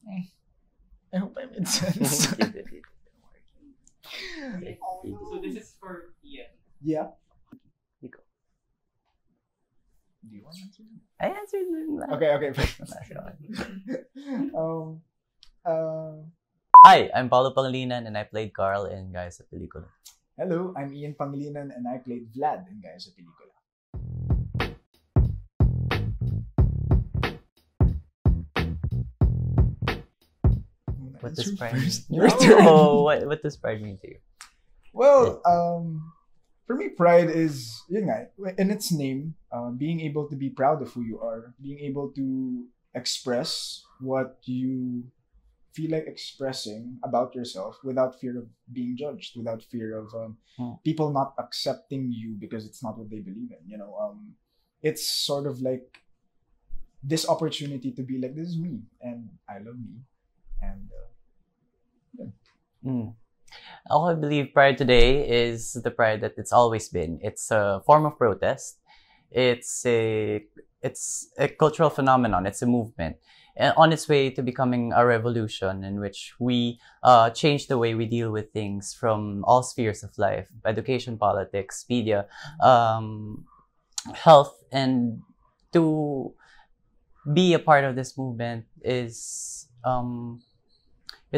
I hope I made sense. You did it. So this is for Ian. Yeah. You go. Do you want to answer? I answered them last. Okay. Hi, I'm Paolo Pangilinan and I played Carl in Guys sa Pelikula. Hello, I'm Ian Pangilinan and I played Vlad in Guys sa Pelikula. What does pride mean? Your turn. What does pride mean to you? Well, for me, pride is, yun nga, in its name, being able to be proud of who you are, being able to express what you feel like expressing about yourself without fear of being judged, without fear of people not accepting you because it's not what they believe in. You know, it's sort of like this opportunity to be like, this is me and I love me, and yeah. I believe pride today is the pride that it's always been. It's a form of protest. It's a cultural phenomenon. It's a movement on its way to becoming a revolution in which we change the way we deal with things from all spheres of life: education, politics, media, health. And to be a part of this movement is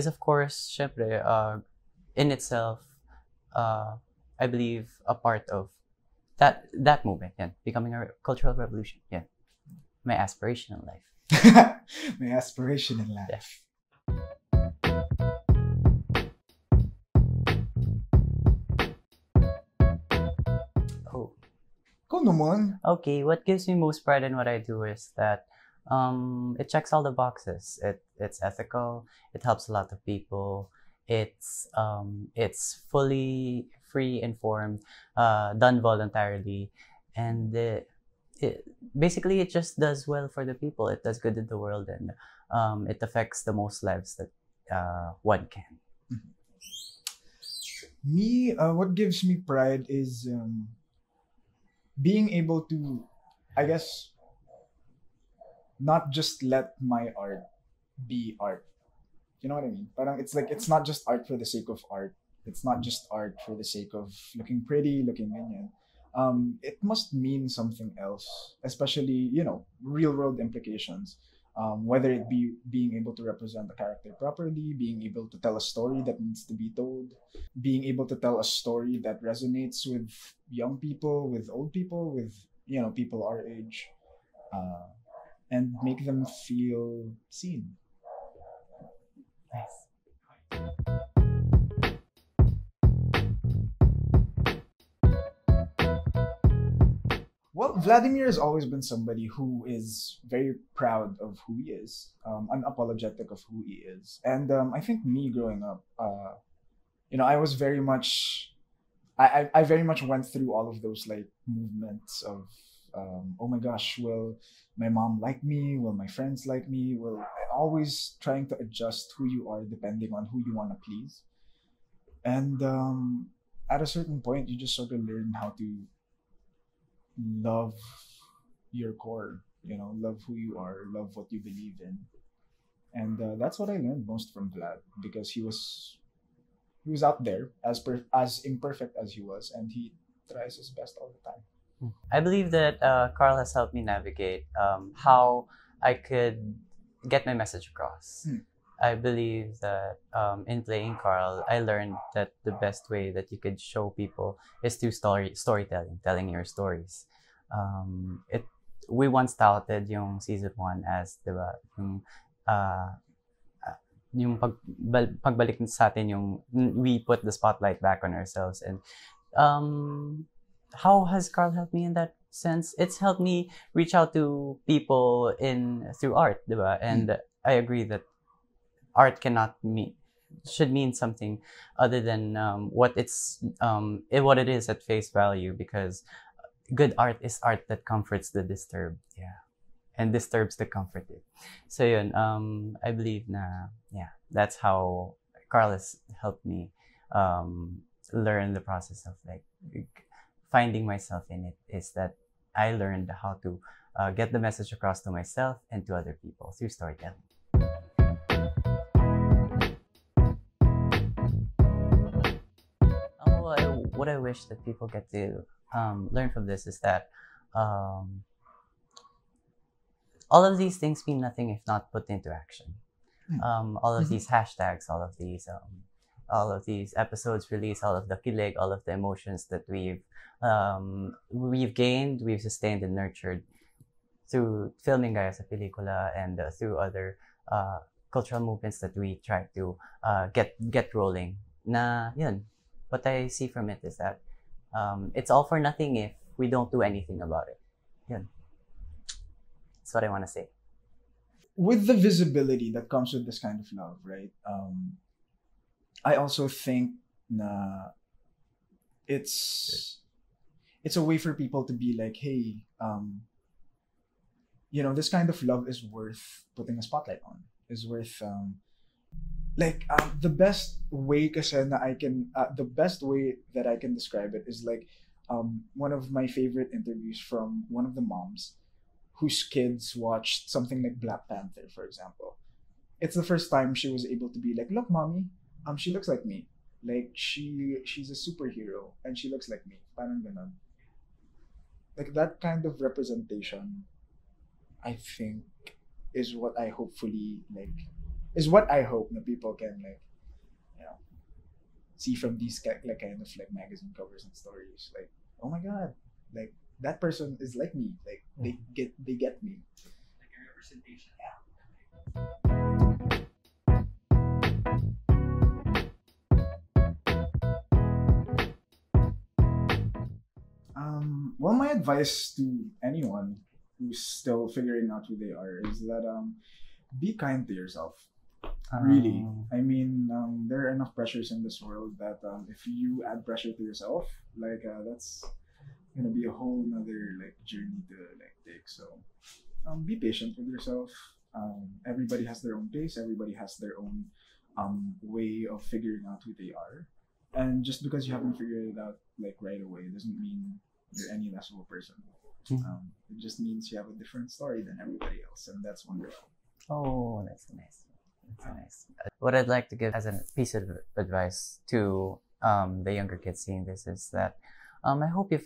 of course, syempre, in itself, I believe a part of that movement, yeah, becoming a cultural revolution. Yeah, my aspiration in life. My aspiration in life. Oh, Ikaw naman. okay. What gives me most pride in what I do is that it checks all the boxes. It's ethical. It helps a lot of people. It's fully free, informed, done voluntarily, and basically it just does well for the people. It does good in the world, and it affects the most lives that one can. Me, what gives me pride is being able to, I guess, not just let my art be art. You know what I mean? Parang it's like, it's not just art for the sake of art. It's not just art for the sake of looking pretty, looking ganyan. It must mean something else, especially, you know, real world implications. Whether it be being able to represent a character properly, being able to tell a story that needs to be told, being able to tell a story that resonates with young people, with old people, with, you know, people our age, and make them feel seen. Nice. Well, Vladimir has always been somebody who is very proud of who he is, unapologetic of who he is. And I think me growing up, you know, I was very much, I very much went through all of those like movements of, oh my gosh, will my mom like me? Will my friends like me? Will always trying to adjust who you are depending on who you want to please. And at a certain point, you just sort of learn how to love your core, you know, love who you are, love what you believe in. And that's what I learned most from Vlad, because he was out there as imperfect as he was, and he tries his best all the time. I believe that Carl has helped me navigate how I could get my message across. I believe that in playing Carl, I learned that the best way that you could show people is through storytelling, telling your stories. We once touted yung season 1 as, diba, yung pagbalik sa atin, yung we put the spotlight back on ourselves. And how has Carl helped me in that sense? It's helped me reach out to people through art, diba? And I agree that art should mean something other than what it is at face value, because good art is art that comforts the disturbed, yeah, and disturbs the comforted. So yun, I believe that's how Carl has helped me learn the process of like finding myself in it, is that I learned how to get the message across to myself and to other people through storytelling. what I wish that people get to learn from this is that all of these things mean nothing if not put into action. All of these hashtags, all of these episodes released, all of the kilig, all of the emotions that we've gained, we've sustained and nurtured through filming gaya sa pelikula and through other cultural movements that we try to get rolling. Na yun, what I see from it is that it's all for nothing if we don't do anything about it. Yun. That's what I want to say. With the visibility that comes with this kind of love, right? I also think na it's a way for people to be like, hey, this kind of love is worth putting a spotlight on. Is worth the best way that I can describe it is like one of my favorite interviews from one of the moms whose kids watched something like Black Panther, for example. It's the first time she was able to be like, look, mommy, she looks like me. Like she's a superhero and she looks like me. Parang ganon. Like that kind of representation, I think, is what I hope that people can see from these kind of magazine covers and stories. Like, oh my god, like that person is like me. Like they get me. Like a representation. Well, my advice to anyone who's still figuring out who they are is that be kind to yourself. Really, I mean, there are enough pressures in this world that if you add pressure to yourself, that's gonna be a whole nother journey to take. So, be patient with yourself. Everybody has their own pace. Everybody has their own way of figuring out who they are. And just because you haven't figured it out right away doesn't mean you're any less of a person. It just means you have a different story than everybody else, and that's wonderful. Oh, that's nice. That's nice. What I'd like to give as a piece of advice to the younger kids seeing this is that I hope you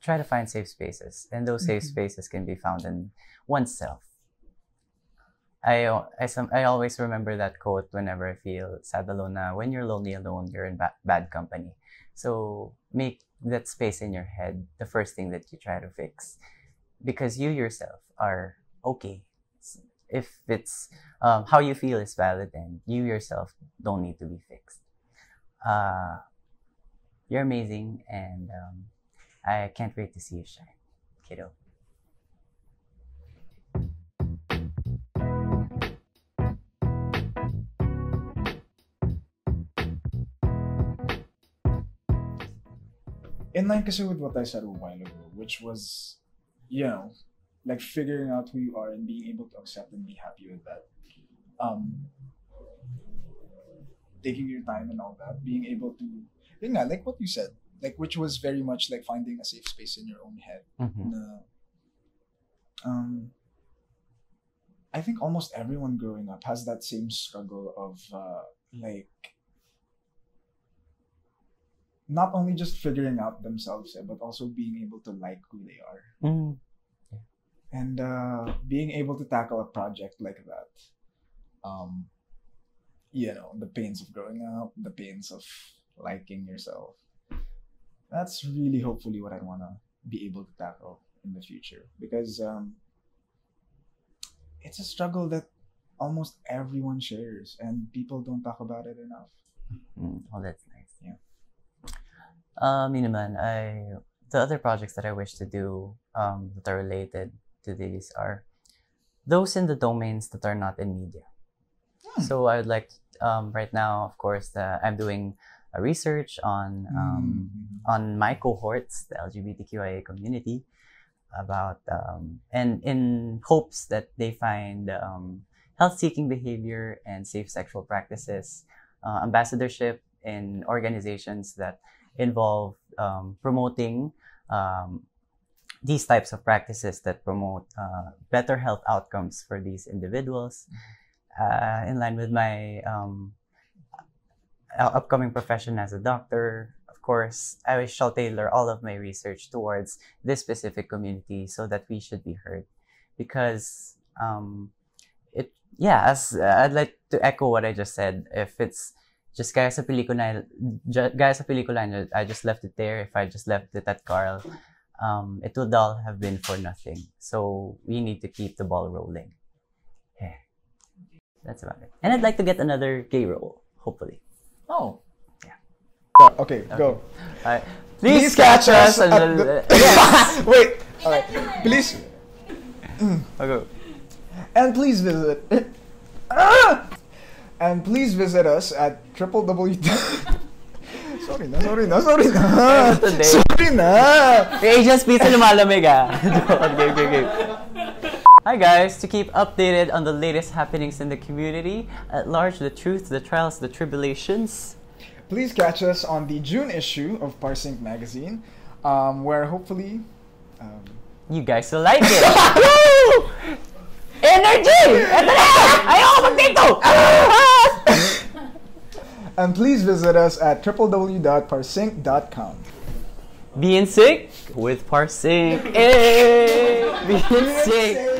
try to find safe spaces, and those safe spaces can be found in oneself. I always remember that quote whenever I feel sad alone. When you're lonely alone, you're in bad company. So make that space in your head the first thing that you try to fix, because you yourself are okay. If it's how you feel is valid, then you yourself don't need to be fixed. You're amazing, and I can't wait to see you shine, kiddo. In line kasi with what I said a while ago, which was, figuring out who you are and being able to accept and be happy with that. Taking your time and all that, being able to, like what you said, which was very much like finding a safe space in your own head. I think almost everyone growing up has that same struggle of not only just figuring out themselves, but also being able to like who they are. And being able to tackle a project like that. The pains of growing up, the pains of liking yourself. That's really hopefully what I want to be able to tackle in the future. Because it's a struggle that almost everyone shares and people don't talk about it enough. Oh, that's nice. Yeah. Me naman, the other projects that I wish to do that are related to these are those in the domains that are not in media. So I would like right now, of course, I'm doing a research on my cohorts, the LGBTQIA community, about and in hopes that they find health-seeking behavior and safe sexual practices, ambassadorship in organizations that involve promoting these types of practices that promote better health outcomes for these individuals, in line with my upcoming profession as a doctor. Of course, I shall tailor all of my research towards this specific community so that we should be heard. Because, as I'd like to echo what I just said. If it's just gaya sa pelikula, I just left it there. If I just left it at Carl, it would all have been for nothing. So we need to keep the ball rolling. Yeah. That's about it. And I'd like to get another gay role, hopefully. Oh. Yeah. Okay, go. Alright. Please catch us on the... Yes! Wait. Alright. Please. Okay. And please visit... And please visit us at www. Sorry na. Sorry na. Agents, please lumalamig Okay. Hi guys, to keep updated on the latest happenings in the community, at large, the truth, the trials, the tribulations, please catch us on the June issue of Parcinq magazine, where hopefully you guys will like it. Woo! Energy! Ito na! Ayoko mag-dito! And please visit us at www.parcinq.com. Be in sync with Parcinq. Hey! Be in sync.